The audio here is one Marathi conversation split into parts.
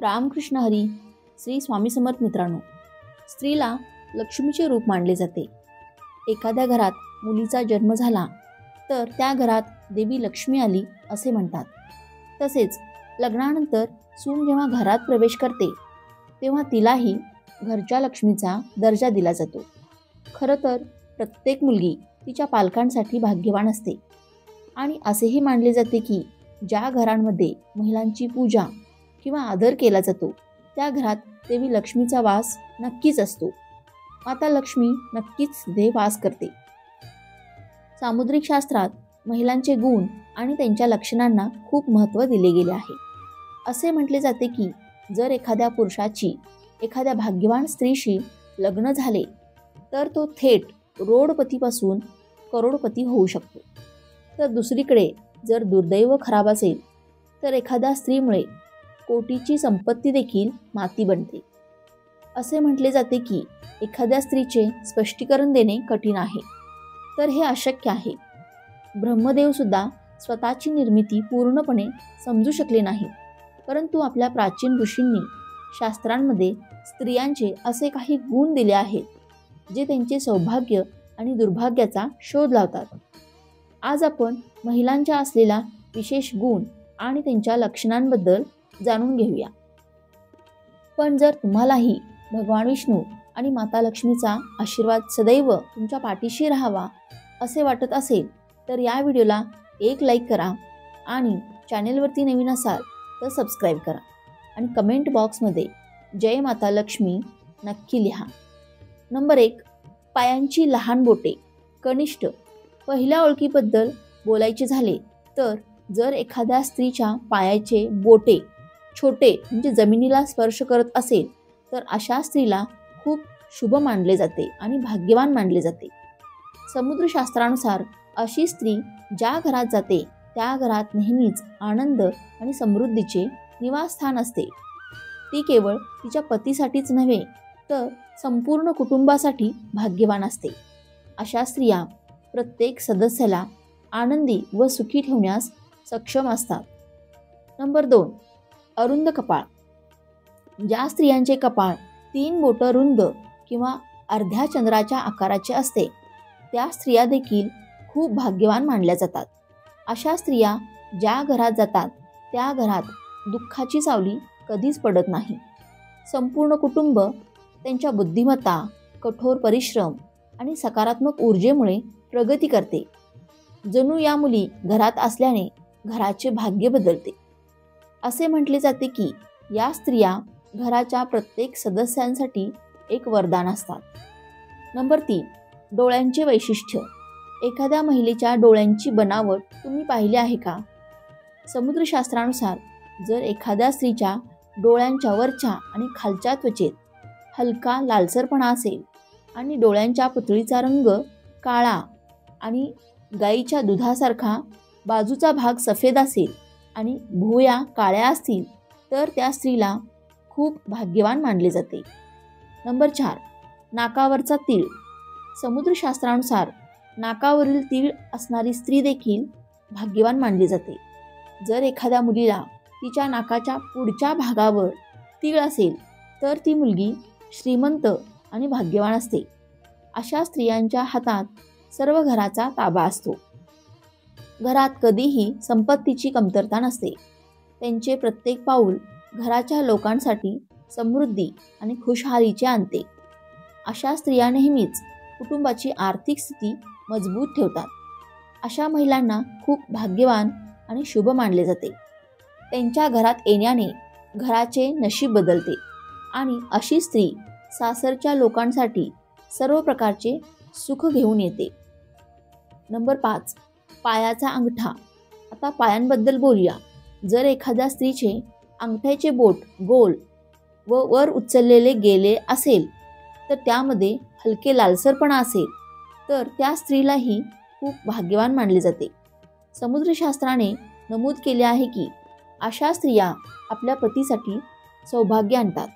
रामकृष्ण हरी. श्री स्वामी समर्थ. मित्रांनो, स्त्रीला लक्ष्मीचे रूप मानले जाते. एखाद्या घरात मुलीचा जन्म झाला तर त्या घरात देवी लक्ष्मी आली असे म्हणतात. तसेच लग्नानंतर सून जेव्हा घरात प्रवेश करते तेव्हा तिलाही घरच्या लक्ष्मीचा दर्जा दिला जातो. खरं तर प्रत्येक मुलगी तिच्या पालकांसाठी भाग्यवान असते आणि असेही मानले जाते की ज्या घरांमध्ये महिलांची पूजा किंवा आदर केला जातो त्या घरात देवी लक्ष्मीचा वास नक्कीच असतो. माता लक्ष्मी नक्कीच तिथे वास करते. सामुद्रिक शास्त्रात महिलांचे गुण आणि त्यांच्या लक्षणांना खूप महत्त्व दिले गेले आहे. असे म्हटले जाते की जर एखाद्या पुरुषाची एखाद्या भाग्यवान स्त्रीशी लग्न झाले तर तो थेट रोडपतीपासून करोडपती होऊ शकतो. तर दुसरीकडे जर दुर्दैव खराब असेल तर एखाद्या स्त्रीमुळे कोटीची संपत्ती देखील माती बनते. असे म्हटले जाते की एखाद्या स्त्रीचे स्पष्टीकरण देणे कठीण आहे, तर हे अशक्य आहे. ब्रह्मदेव सुद्धा स्वतःची निर्मिती पूर्णपणे समजू शकले नाही, परंतु आपल्या प्राचीन ऋषींनी शास्त्रांमध्ये स्त्रियांचे असे काही गुण दिले आहेत जे त्यांचे सौभाग्य आणि दुर्भाग्याचा शोध लावतात. आज आपण महिलांच्या असलेला विशेष गुण आणि त्यांच्या लक्षणांबद्दल जाणून घेऊया. पण जर तुम्हालाही भगवान विष्णू आणि माता लक्ष्मीचा आशीर्वाद सदैव तुमच्या पाठीशी राहावा असे वाटत असेल तर या व्हिडिओला एक लाईक करा आणि चॅनेलवरती नवीन असाल तर सबस्क्राईब करा आणि कमेंट बॉक्समध्ये जय माता लक्ष्मी नक्की लिहा. नंबर 1, पायांची लहान बोटे. कनिष्ठ. पहिल्या ओळखीबद्दल बोलायचे झाले तर जर एखाद्या स्त्रीच्या पायाचे बोटे छोटे म्हणजे जमिनीला स्पर्श करत असेल तर अशा स्त्रीला खूप शुभ मानले जाते आणि भाग्यवान मानले जाते. समुद्रशास्त्रानुसार अशी स्त्री ज्या घरात जाते त्या घरात नेहमीच आनंद आणि समृद्धीचे निवासस्थान असते. ती केवळ तिच्या पतीसाठीच नव्हे तर संपूर्ण कुटुंबासाठी भाग्यवान असते. अशा स्त्रिया प्रत्येक सदस्याला आनंदी व सुखी ठेवण्यास सक्षम असतात. नंबर 2, अरुंद कपाळ. ज्या स्त्रियांचे कपाळ 3 बोटं रुंद किंवा अर्ध्या चंद्राच्या आकाराचे असते त्या स्त्रिया देखील खूप भाग्यवान मानल्या जातात. अशा स्त्रिया ज्या घरात जातात त्या घरात दुःखाची सावली कधीच पडत नाही. संपूर्ण कुटुंब त्यांच्या बुद्धिमत्ता, कठोर परिश्रम आणि सकारात्मक ऊर्जेमुळे प्रगती करते. जणू या मुली घरात असल्याने घराचे भाग्य बदलते. असे म्हटले जाते की या स्त्रिया घराच्या प्रत्येक सदस्यांसाठी एक वरदान असतात. नंबर 3, डोळ्यांचे वैशिष्ट्य. एखाद्या महिलेच्या डोळ्यांची बनावट तुम्ही पाहिली आहे का? समुद्रशास्त्रानुसार जर एखाद्या स्त्रीच्या डोळ्यांच्या वरच्या आणि खालच्या त्वचेत हलका लालसरपणा असेल आणि डोळ्यांच्या पुतळीचा रंग काळा आणि गाईच्या दुधासारखा बाजूचा भाग सफेद असेल आणि भुवया काळ्या असतील तर त्या स्त्रीला खूप भाग्यवान मानले जाते. नंबर 4, नाकावरचा तीळ. समुद्रशास्त्रानुसार नाकावरील तीळ असणारी स्त्री देखील भाग्यवान मानली जाते. जर एखाद्या मुलीला तिच्या नाकाच्या पुढच्या भागावर तीळ असेल तर ती मुलगी श्रीमंत आणि भाग्यवान असते. अशा स्त्रियांच्या हातात सर्व घराचा ताबा असतो. घरात कधीही संपत्तीची कमतरता नसते. त्यांचे प्रत्येक पाऊल घराच्या लोकांसाठी समृद्धी आणि खुशहालीचे आणते. अशा स्त्रिया नेहमीच कुटुंबाची आर्थिक स्थिती मजबूत ठेवतात. अशा महिलांना खूप भाग्यवान आणि शुभ मानले जाते. त्यांच्या घरात येण्याने घराचे नशीब बदलते आणि अशी स्त्री सासरच्या लोकांसाठी सर्व प्रकारचे सुख घेऊन येते. नंबर 5, पायाचा अंगठा. आता पायांबद्दल बोलूया. जर एखाद्या स्त्रीचे अंगठ्याचे बोट गोल व वर उचललेले गेले असेल तर त्यामध्ये हलके लालसरपणा असेल तर त्या स्त्रीलाही खूप भाग्यवान मानले जाते. समुद्रशास्त्राने नमूद केले आहे की अशा स्त्रिया आपल्या पतीसाठी सौभाग्य आणतात.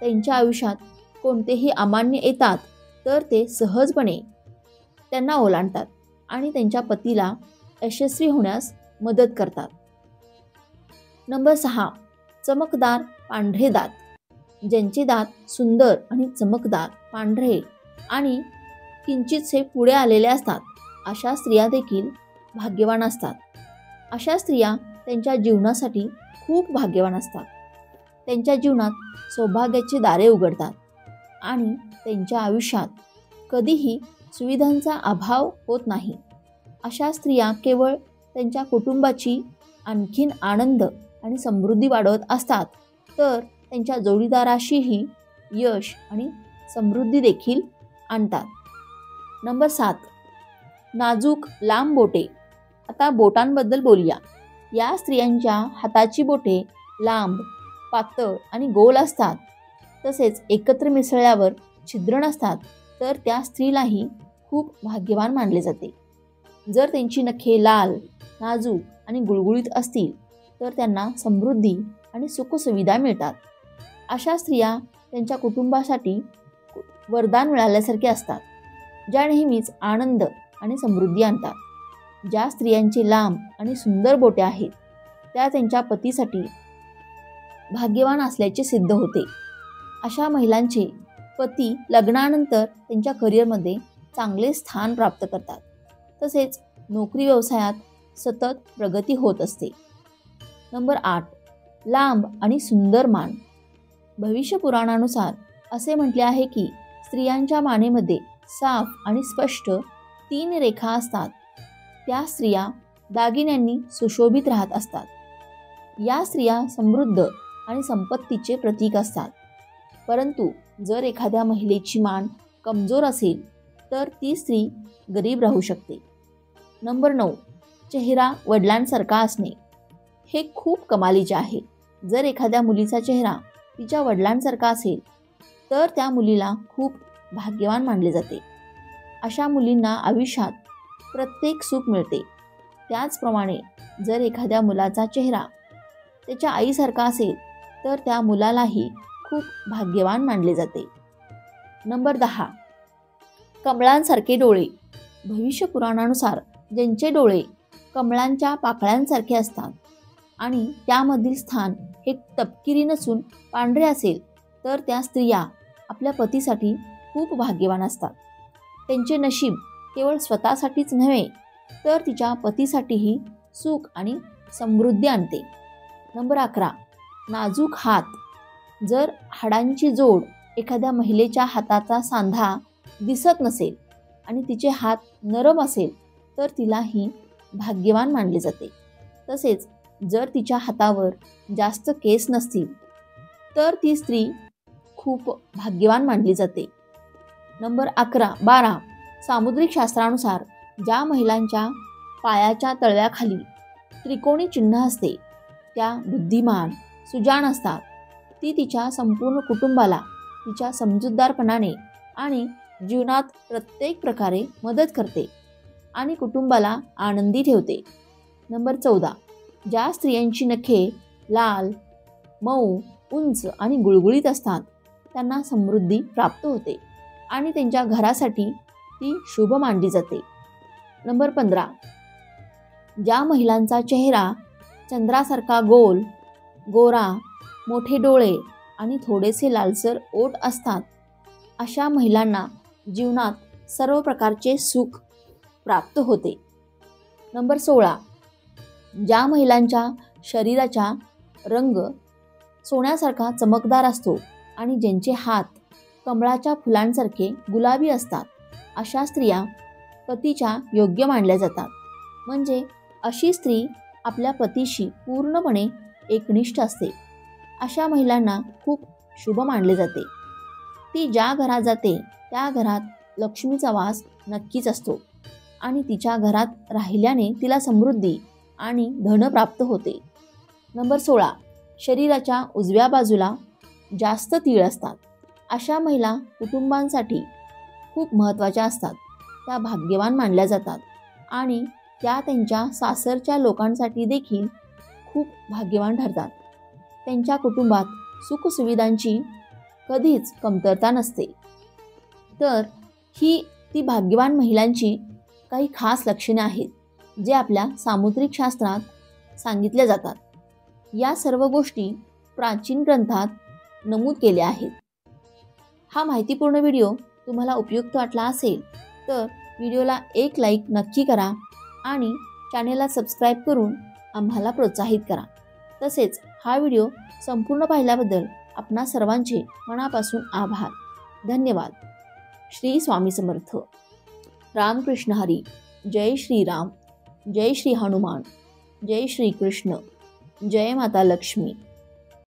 त्यांच्या आयुष्यात कोणतेही अमान्य येतात तर ते सहजपणे त्यांना ओलांडतात आणि त्यांच्या पतीला यशस्वी होण्यास मदत करतात. नंबर 6, चमकदार पांढरे दात, ज्यांचे दात सुंदर आणि चमकदार पांढरे आणि किंचितसे पुढे आलेले असतात, अशा स्त्रिया देखील भाग्यवान असतात. अशा स्त्रिया त्यांच्या जीवनासाठी खूप भाग्यवान असतात. त्यांच्या जीवनात सौभाग्याची दारे उघडतात आणि त्यांच्या आयुष्यात कधीही सुविधांचा अभाव होत नाही. अशा स्त्रिया केवळ त्यांच्या कुटुंबाची आणखीन आनंद आणि समृद्धी वाढवत असतात, तर त्यांच्या जोडीदाराशीही यश आणि समृद्धी देखील आणतात. नंबर 7, नाजूक लांब बोटे. आता बोटांबद्दल बोलूया. या स्त्रियांच्या हाताची बोटे लांब, पातळ आणि गोल असतात. तसेच एकत्र मिसळल्यावर छिद्र नसतात, तर त्या स्त्रीलाही खूप भाग्यवान मानले जाते. जर त्यांची नखे लाल, नाजूक आणि गुळगुळीत असतील, तर त्यांना समृद्धी आणि सुखसुविधा मिळतात. अशा स्त्रिया त्यांच्या कुटुंबासाठी वरदान मिळाल्यासारखे असतात, ज्या नेहमीच आनंद आणि समृद्धी आणतात. ज्या स्त्रियांचे लांब आणि सुंदर बोटे आहेत, त्या त्यांच्या पतीसाठी भाग्यवान असल्याचे सिद्ध होते. अशा महिलांचे पती लग्नानंतर त्यांच्या करिअरमध्ये चांगले स्थान प्राप्त करतात. तसेच नोकरी व्यवसायात सतत प्रगती होत असते. नंबर 8, लांब आणि सुंदर मान. भविष्य पुराणानुसार असे म्हटले आहे की स्त्रियांच्या मानेमध्ये साफ आणि स्पष्ट 3 रेखा असतात. त्या स्त्रिया दागिन्यांनी सुशोभित राहत असतात. या स्त्रिया समृद्ध आणि संपत्तीचे प्रतीक असतात. परंतु जर एखाद्या महिलेची मान कमजोर असेल, तर ती स्त्री गरीब राहू शकते. नंबर 9, चेहरा वडिलांसारखा असणे. हे खूप कमालीचे आहे. जर एखाद्या मुलीचा चेहरा तिच्या वडिलांसारखा असेल, तर त्या मुलीला खूप भाग्यवान मानले जाते. अशा मुलींना आयुष्यात प्रत्येक सुख मिळते. त्याचप्रमाणे जर एखाद्या मुलाचा चेहरा त्याच्या आईसारखा असेल, तर त्या मुलालाही खूप भाग्यवान मानले जाते. नंबर 10, कमळांसारखे डोळे. भविष्य पुराणानुसार ज्यांचे डोळे कमळांच्या पाकळ्यांसारखे असतात आणि त्यामधील स्थान हे तपकिरी नसून पांढरे असेल, तर त्या स्त्रिया आपल्या पतीसाठी खूप भाग्यवान असतात. त्यांचे नशीब केवळ स्वतःसाठीच नव्हे, तर तिच्या पतीसाठीही सुख आणि समृद्धी आणते. नंबर 11, नाजूक हात. जर हाडांची जोड एखाद्या महिलेच्या हाताचा सांधा दिसत नसेल आणि तिचे हात नरम असेल, तर तिलाही भाग्यवान मानले जाते. तसेच जर तिच्या हातावर जास्त केस नसतील, तर ती स्त्री खूप भाग्यवान मानली जाते. नंबर 12, सामुद्रिक शास्त्रानुसार ज्या महिलांच्या पायाच्या तळव्याखाली त्रिकोणी चिन्ह असते, त्या बुद्धिमान, सुजाण असतात. ती तिच्या संपूर्ण कुटुंबाला तिच्या समजूतदारपणाने आणि जीवनात प्रत्येक प्रकारे मदत करते आणि कुटुंबाला आनंदी ठेवते. नंबर 14, ज्या स्त्रियांची नखे लाल, मऊ, उंच आणि गुळगुळीत असतात, त्यांना समृद्धी प्राप्त होते आणि त्यांच्या घरासाठी ती शुभ मानली जाते. नंबर 15, ज्या महिलांचा चेहरा चंद्रासारखा गोल, गोरा, मोठे डोळे आणि थोडेसे लालसर ओठ असतात, अशा महिलांना जीवनात सर्व प्रकारचे सुख प्राप्त होते. नंबर 16, ज्या महिलांच्या शरीराचा रंग सोन्यासारखा चमकदार असतो आणि ज्यांचे हात कमळाच्या फुलांसारखे गुलाबी असतात, अशा स्त्रिया पतीच्या योग्य मानल्या जातात. म्हणजे अशी स्त्री आपल्या पतीशी पूर्णपणे एकनिष्ठ असते. अशा महिलांना खूप शुभ मानले जाते. ती ज्या घरात जाते, त्या घरात लक्ष्मीचा वास नक्कीच असतो आणि तिच्या घरात राहिल्याने तिला समृद्धी आणि धन प्राप्त होते. नंबर 16, शरीराच्या उजव्या बाजूला जास्त तीळ असतात. अशा महिला कुटुंबांसाठी खूप महत्त्वाच्या असतात. त्या भाग्यवान मानल्या जातात आणि त्या त्यांच्या सासरच्या लोकांसाठी देखील खूप भाग्यवान ठरतात. त्यांच्या कुटुंबात सुखसुविधांची कधीच कमतरता नसते. तर ही ती भाग्यवान महिलांची काही खास लक्षणे आहेत, जे आपल्या सामुद्रिक शास्त्रात सांगितल्या जातात. या सर्व गोष्टी प्राचीन ग्रंथात नमूद केले आहेत. हा माहितीपूर्ण व्हिडिओ तुम्हाला उपयुक्त वाटला असेल तर व्हिडिओला एक लाईक नक्की करा आणि चॅनेलला सबस्क्राईब करून आम्हाला प्रोत्साहित करा. तसेच हा व्हिडिओ संपूर्ण पाहिल्याबद्दल आपणा सर्वांचे मनापासून आभार. धन्यवाद. श्री स्वामी समर्थ. रामकृष्ण हरी. जय श्रीराम. जय श्री हनुमान. जय श्री कृष्ण. जय माता लक्ष्मी.